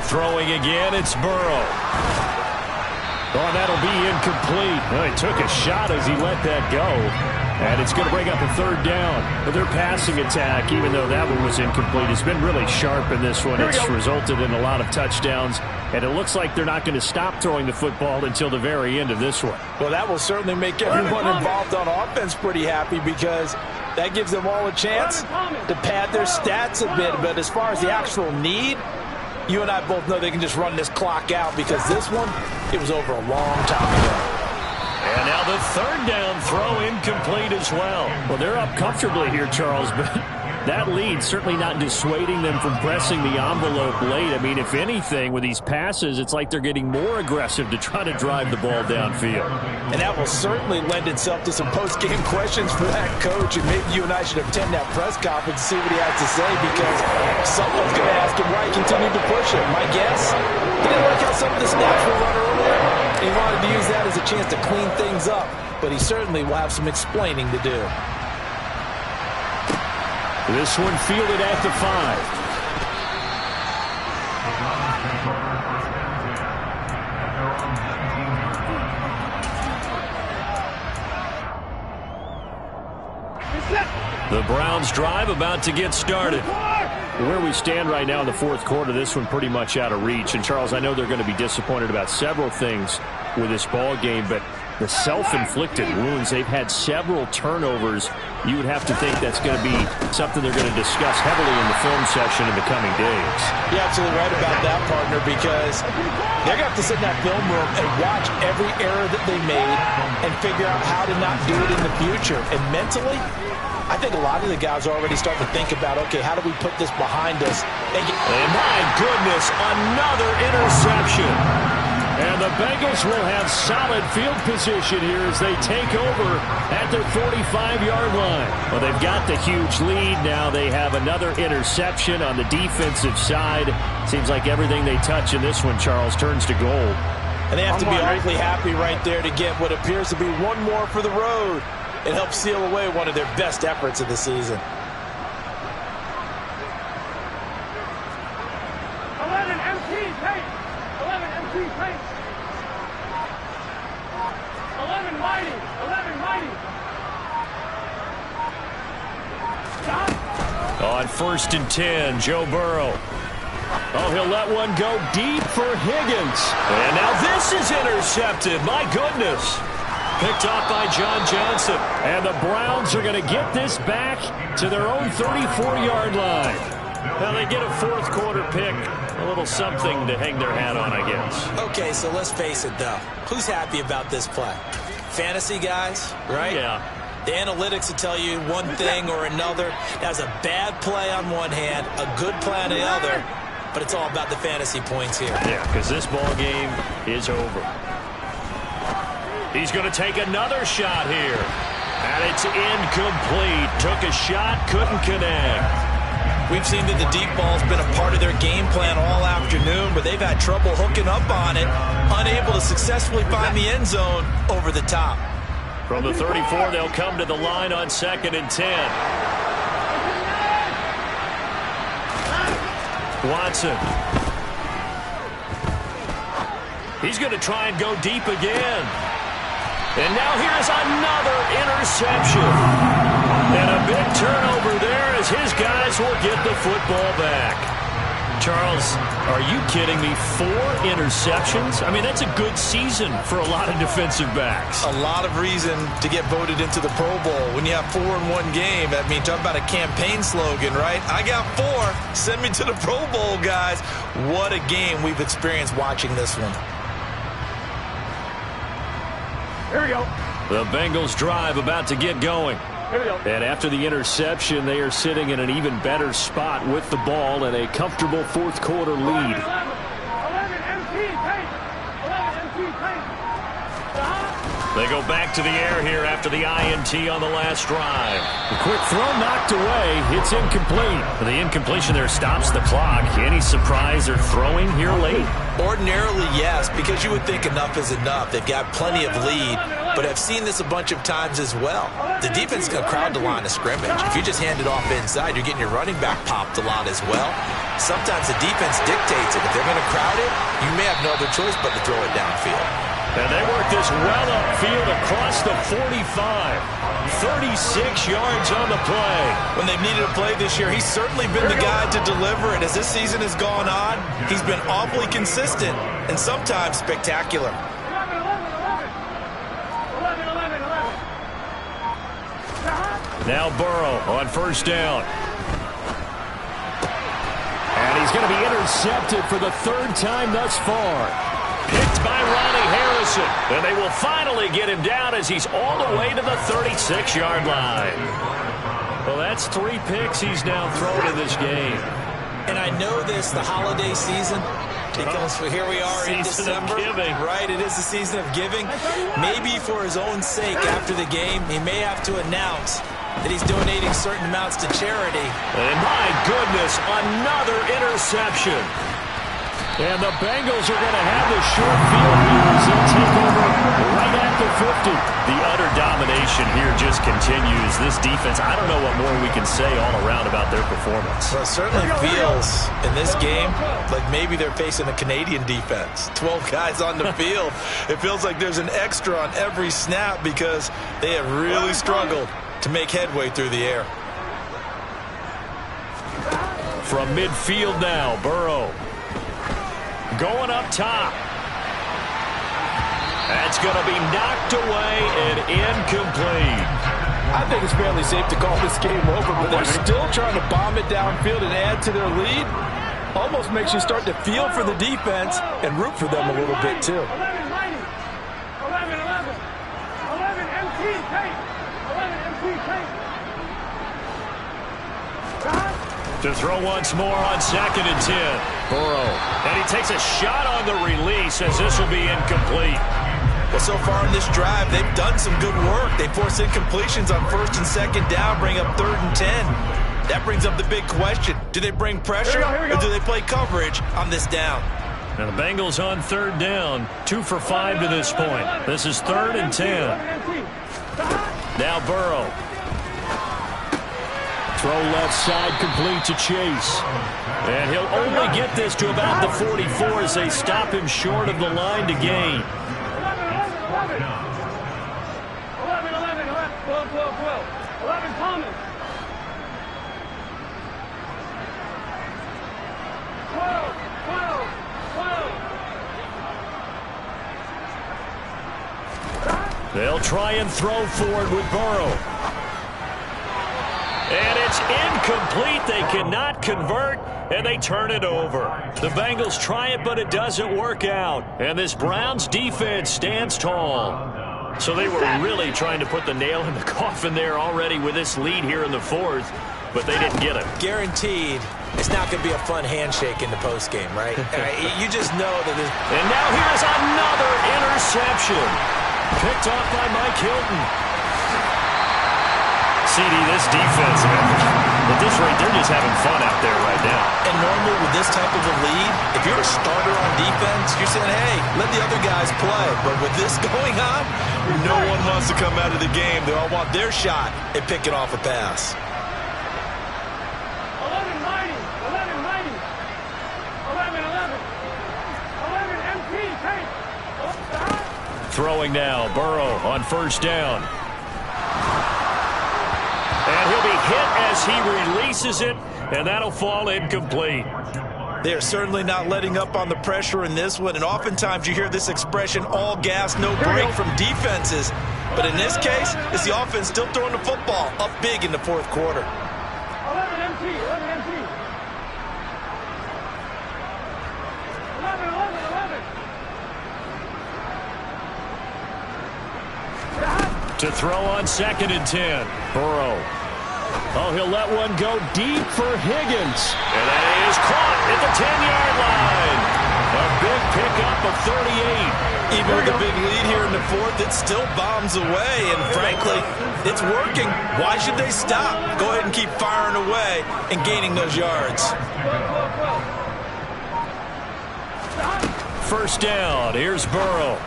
Throwing again, it's Burrow. Oh, that'll be incomplete. Well, he took a shot as he let that go. And it's going to bring up a 3rd down. But their passing attack, even though that one was incomplete, has been really sharp in this one. It's resulted in a lot of touchdowns. And it looks like they're not going to stop throwing the football until the very end of this one. Well, that will certainly make everyone involved on offense pretty happy because that gives them all a chance to pad their stats a bit. But as far as the actual need, you and I both know they can just run this clock out because this one, it was over a long time ago. And now the 3rd down throw incomplete as well. Well, they're up comfortably here, Charles, but that lead certainly not dissuading them from pressing the envelope late. I mean, if anything, with these passes, it's like they're getting more aggressive to try to drive the ball downfield. And that will certainly lend itself to some post-game questions for that coach. And maybe you and I should attend that press conference and see what he has to say because someone's going to ask him why he continued to push it. My guess, he didn't like how some of the snaps were run earlier. He wanted to use that as a chance to clean things up. But he certainly will have some explaining to do. This one fielded at the 5. The Browns drive about to get started. Where we stand right now in the 4th quarter, this one pretty much out of reach. And, Charles, I know they're going to be disappointed about several things with this ball game, but the self-inflicted wounds, they've had several turnovers. You would have to think that's going to be something they're going to discuss heavily in the film session in the coming days. You're absolutely right about that, partner, because they're going to have to sit in that film room and watch every error that they made and figure out how to not do it in the future. And mentally, I think a lot of the guys are already starting to think about, okay, how do we put this behind us? And my goodness, another interception. And the Bengals will have solid field position here as they take over at their 45-yard line. Well, they've got the huge lead. Now they have another interception on the defensive side. Seems like everything they touch in this one, Charles, turns to gold. And they have to be awfully happy right there to get what appears to be one more for the road. It helps seal away one of their best efforts of the season. 11 MT pace. 11 MT pace. 11 mighty. 11 mighty. Stop. On 1st and 10, Joe Burrow. Oh, he'll let one go deep for Higgins. And now this is intercepted. My goodness. Picked off by John Johnson. And the Browns are going to get this back to their own 34-yard line. Now they get a 4th quarter pick. A little something to hang their hat on, I guess. Okay, so let's face it, though. Who's happy about this play? Fantasy guys, right? Yeah. The analytics will tell you one thing or another. That's a bad play on one hand, a good play on the other. but it's all about the fantasy points here. Yeah, because this ball game is over. He's going to take another shot here. And it's incomplete. Took a shot, couldn't connect. We've seen that the deep ball's been a part of their game plan all afternoon, but they've had trouble hooking up on it, unable to successfully find the end zone over the top. From the 34, they'll come to the line on 2nd and 10. Watson. He's going to try and go deep again. And now here's another interception. And a big turnover there as his guys will get the football back. Charles, are you kidding me? 4 interceptions? I mean, that's a good season for a lot of defensive backs. A lot of reason to get voted into the Pro Bowl. When you have 4 in one game, I mean, talk about a campaign slogan, right? I got 4. Send me to the Pro Bowl, guys. What a game we've experienced watching this one. Here we go. The Bengals drive about to get going. Here we go. And after the interception, they are sitting in an even better spot with the ball and a comfortable fourth quarter lead. 11 MT paint. 11 MT paint. They go back to the air here after the INT on the last drive. The quick throw knocked away. It's incomplete. The incompletion there stops the clock. Any surprise they're throwing here late? Ordinarily, yes, because you would think enough is enough. They've got plenty of lead, but I've seen this a bunch of times as well. The defense is going to crowd the line of scrimmage. If you just hand it off inside, you're getting your running back popped a lot as well. Sometimes the defense dictates it. If they're going to crowd it, you may have no other choice but to throw it downfield. And they work this well upfield across the 45. 36 yards on the play. When they've needed a play this year, he's certainly been the guy to deliver it. As this season has gone on, he's been awfully consistent and sometimes spectacular. 11. Now Burrow on first down. And he's going to be intercepted for the 3rd time thus far. Picked by Ronnie Harrison. And they will finally get him down as he's all the way to the 36-yard line. Well, that's 3 picks he's now thrown in this game. And I know this, the holiday season, because here we are in December. Right, it is the season of giving. Maybe for his own sake after the game, he may have to announce that he's donating certain amounts to charity. And my goodness, another interception. And the Bengals are going to have the short field here as they'll take over right at the 50. The utter domination here just continues. This defense, I don't know what more we can say all around about their performance. Well, it certainly feels in this game like maybe they're facing a Canadian defense. 12 guys on the field. It feels like there's an extra on every snap because they have really struggled to make headway through the air. From midfield now, Burrow. Going up top. That's going to be knocked away and incomplete. I think it's fairly safe to call this game over, but they're still trying to bomb it downfield and add to their lead. Almost makes you start to feel for the defense and root for them a little bit, too. 11 MT paint. 11 MT paint. To throw once more on 2nd and 10. Burrow. And he takes a shot on the release as this will be incomplete. Well, so far in this drive, they've done some good work. They force incompletions on 1st and 2nd down, bring up 3rd and 10. That brings up the big question. Do they bring pressure or do they play coverage on this down? Now the Bengals on 3rd down. 2 for 5 to this point. This is 3rd and 10. Now Burrow. Throw left side complete to Chase. And he'll only get this to about the 44 as they stop him short of the line to gain. 11. 12. 11 Thomas. 12. They'll try and throw forward with Burrow. And it's incomplete. They cannot convert, and they turn it over. The Bengals try it, but it doesn't work out. And this Browns defense stands tall. So they were really trying to put the nail in the coffin there already with this lead here in the fourth, but they didn't get it. Guaranteed, it's not going to be a fun handshake in the postgame, right? You just know that there's... And now here's another interception. Picked off by Mike Hilton. CD, this defense, at this rate, they're just having fun out there right now. And normally with this type of a lead, if you're a starter on defense, you're saying, hey, let the other guys play. But with this going on, no one wants to come out of the game. They all want their shot at picking off a pass. 11-90, 11-90, 11-11, 11 MP, take. Throwing now, Burrow on first down. And he'll be hit as he releases it, and that'll fall incomplete. They are certainly not letting up on the pressure in this one, and oftentimes you hear this expression, all gas, no break from defenses. But in this case, it's the offense still throwing the football up big in the fourth quarter. 11 MT, 11 MT. 11, 11, 11. To throw on 2nd and 10. Burrow. Oh, he'll let one go deep for Higgins. And that is caught at the 10-yard line. A big pickup of 38. Even with a big lead here in the fourth, it still bombs away. And frankly, it's working. Why should they stop? Go ahead and keep firing away and gaining those yards. First down. Here's Burrow.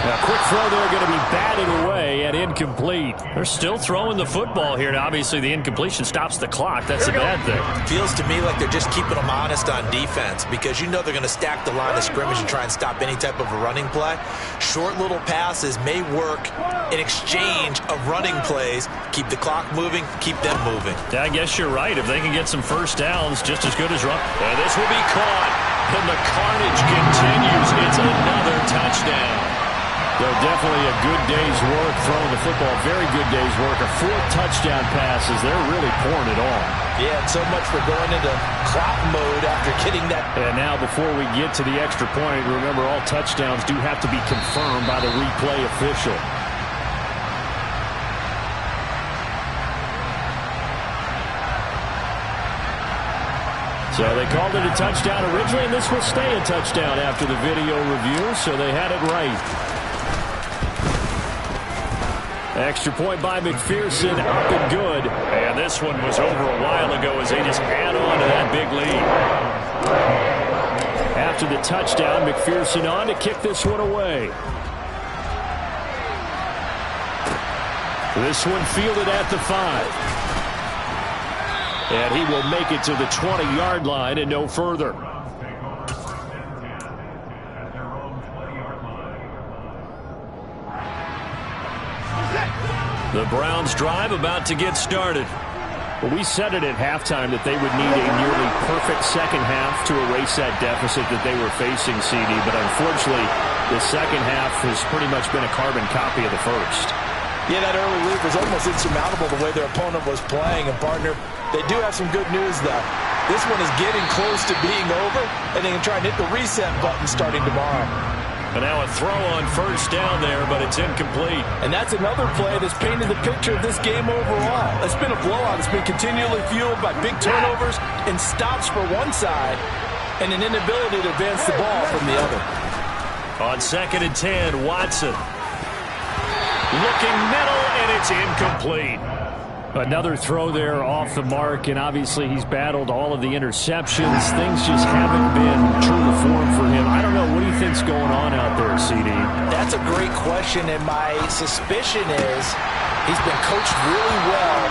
A quick throw there going to be batted away and incomplete. They're still throwing the football here. Now, obviously, the incompletion stops the clock. That's a bad thing. Feels to me like they're just keeping them honest on defense because you know they're going to stack the line of scrimmage and try and stop any type of a running play. Short little passes may work in exchange of running plays. Keep the clock moving, keep them moving. I guess you're right. If they can get some first downs, just as good as run. And this will be caught. And the carnage continues. It's another touchdown. So definitely a good day's work throwing the football. Very good day's work. A 4 touchdown passes. They're really pouring it on. Yeah, and so much for going into clock mode after getting that. And now before we get to the extra point, remember all touchdowns do have to be confirmed by the replay official. So they called it a touchdown originally, and this will stay a touchdown after the video review, so they had it right. Extra point by McPherson, up and good. And this one was over a while ago as they just add on to that big lead. After the touchdown, McPherson on to kick this one away. This one fielded at the 5. And he will make it to the 20-yard line and no further. The Browns drive about to get started. Well, we said it at halftime that they would need a nearly perfect second half to erase that deficit that they were facing, CD. But unfortunately, the second half has pretty much been a carbon copy of the first. Yeah, that early lead was almost insurmountable the way their opponent was playing. And, partner, they do have some good news, though. This one is getting close to being over, and they can try and hit the reset button starting tomorrow. And now a throw on first down there, but it's incomplete. And that's another play that's painted the picture of this game overall. It's been a blowout. It's been continually fueled by big turnovers and stops for one side and an inability to advance the ball from the other. On 2nd and 10, Watson. Looking middle, and it's incomplete. Another throw there off the mark, and obviously he's battled all of the interceptions. Things just haven't been true to form for him. I don't know. What do you think's going on out there, CD? That's a great question, and my suspicion is he's been coached really well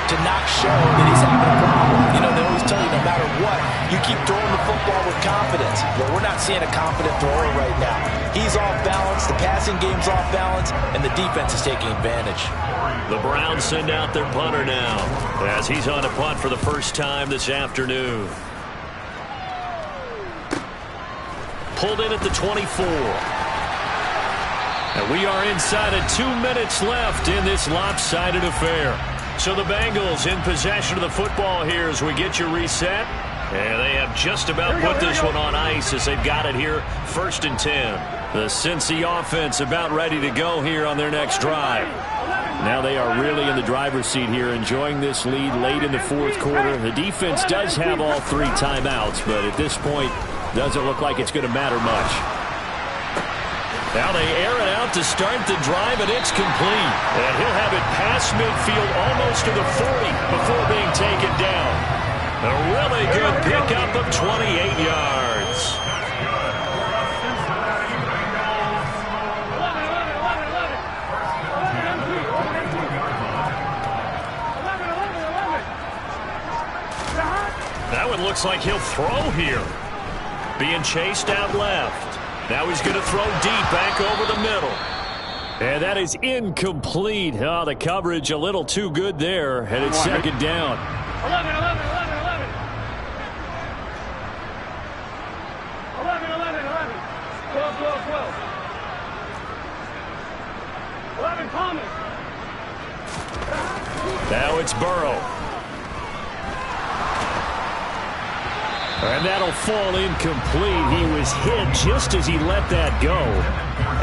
to not show that he's having a problem. You know, they always tell you no matter what, you keep throwing the football with confidence. Well, we're not seeing a confident thrower right now. He's off balance, the passing game's off balance, and the defense is taking advantage. The Browns send out their punter now as he's on a punt for the first time this afternoon. Pulled in at the 24. And we are inside of 2 minutes left in this lopsided affair. So the Bengals in possession of the football here as we get you reset. And they have just about put this one on ice as they've got it here, 1st and 10. The Cincy offense about ready to go here on their next drive. Now they are really in the driver's seat here, enjoying this lead late in the 4th quarter. The defense does have all 3 timeouts, but at this point, doesn't look like it's going to matter much. Now they air it out to start the drive, and it's complete. And he'll have it past midfield almost to the 40 before being taken down. A really good pickup of 28 yards. That one looks like he'll throw here. Being chased out left. Now he's going to throw deep back over the middle. And that is incomplete. Oh, the coverage a little too good there. And it's 2nd down. 11. 12. 11, Thomas. Now it's Burrow. And that'll fall incomplete. He was hit just as he let that go.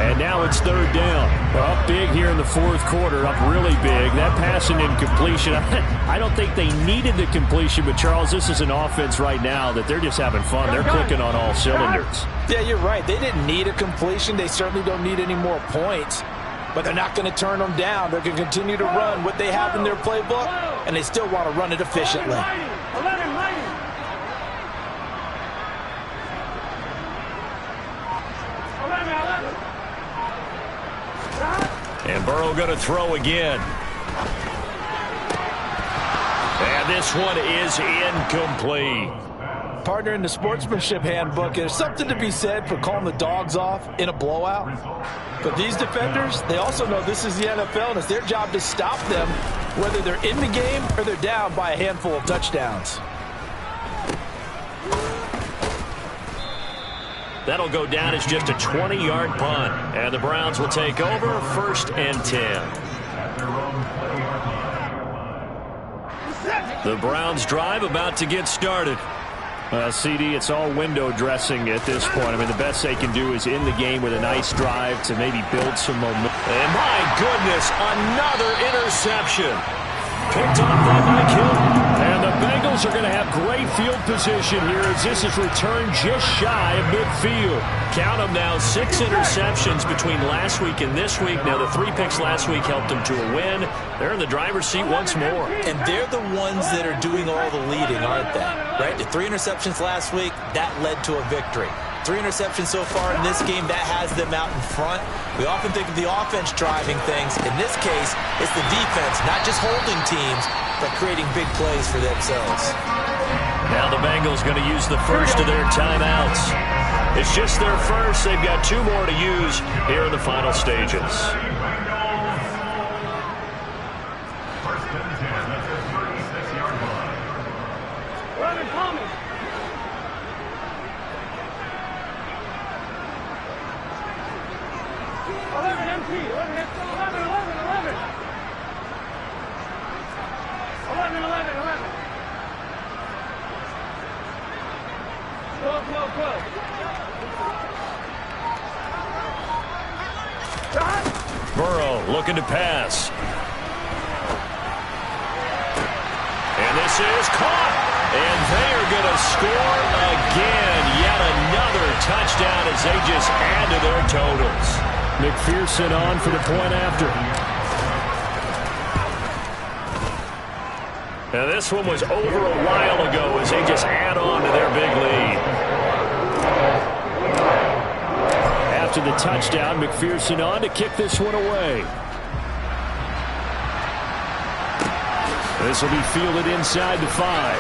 And now it's 3rd down. Up big here in the 4th quarter, up really big. That passing incompletion, I don't think they needed the completion, but Charles, this is an offense right now that they're just having fun. They're clicking on all cylinders. Yeah, you're right. They didn't need a completion. They certainly don't need any more points. But they're not going to turn them down. They're going to continue to run what they have in their playbook, and they still want to run it efficiently. 11. And Burrow going to throw again. And this one is incomplete. Partner, in the sportsmanship handbook, there's something to be said for calling the dogs off in a blowout. But these defenders, they also know this is the NFL, and it's their job to stop them, whether they're in the game or they're down by a handful of touchdowns. That'll go down as just a 20-yard punt. And the Browns will take over, 1st and 10. The Browns drive about to get started. CD, it's all window dressing at this point. I mean, the best they can do is in the game with a nice drive to maybe build some momentum. And my goodness, another interception. Picked off by Mike Hill. And the Bengals are going to have great field position here as this is returned just shy of midfield. Count them now, 6 interceptions between last week and this week. Now, the 3 picks last week helped them to a win. They're in the driver's seat once more. And they're the ones that are doing all the leading, aren't they? Right? The 3 interceptions last week, that led to a victory. 3 interceptions so far in this game, that has them out in front. We often think of the offense driving things. In this case, it's the defense, not just holding teams, but creating big plays for themselves. Now the Bengals going to use the first of their timeouts. It's just their first. They've got 2 more to use here in the final stages. Burrow looking to pass. And this is caught. And they are going to score again. Yet another touchdown as they just add to their totals. McPherson on for the point after. Now this one was over a while ago as they just add on to their big lead. After the touchdown, McPherson on to kick this one away. This will be fielded inside the 5.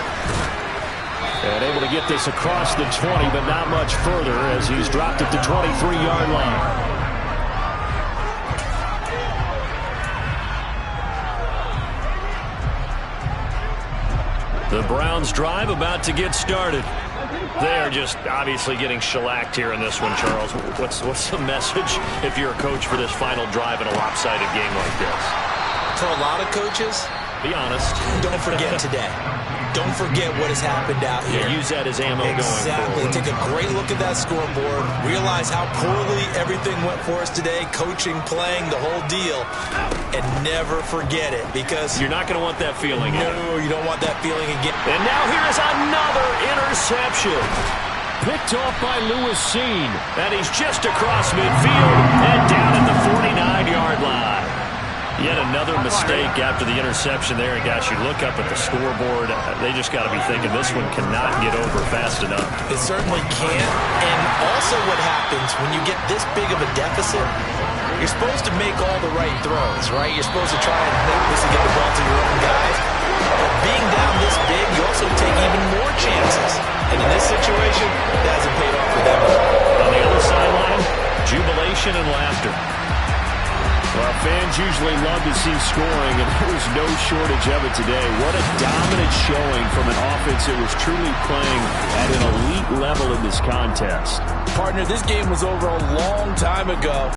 And able to get this across the 20, but not much further as he's dropped at the 23-yard line. The Browns drive about to get started. They are just obviously getting shellacked here in this one, Charles. What's the message if you're a coach for this final drive in a lopsided game like this? For a lot of coaches, Be honest. Don't forget today. Don't forget what has happened out here. Yeah, use that as ammo going Exactly. forward. Take a great look at that scoreboard. Realize how poorly everything went for us today. Coaching, playing, the whole deal. And never forget it, because you're not going to want that feeling again. No, you don't want that feeling again. And now here is another interception. Picked off by Lewis Seen. And he's just across midfield and down at the 49-yard line. Yet another mistake after the interception there. And, gosh, you look up at the scoreboard. They just got to be thinking this one cannot get over fast enough. It certainly can't. And also what happens when you get this big of a deficit, you're supposed to make all the right throws, right? You're supposed to try and get the ball to your own guys. But being down this big, you also take even more chances. And in this situation, it hasn't paid off for them. On the other sideline, jubilation and laughter. Well, fans usually love to see scoring, and there was no shortage of it today. What a dominant showing from an offense that was truly playing at an elite level in this contest. Partner, this game was over a long time ago.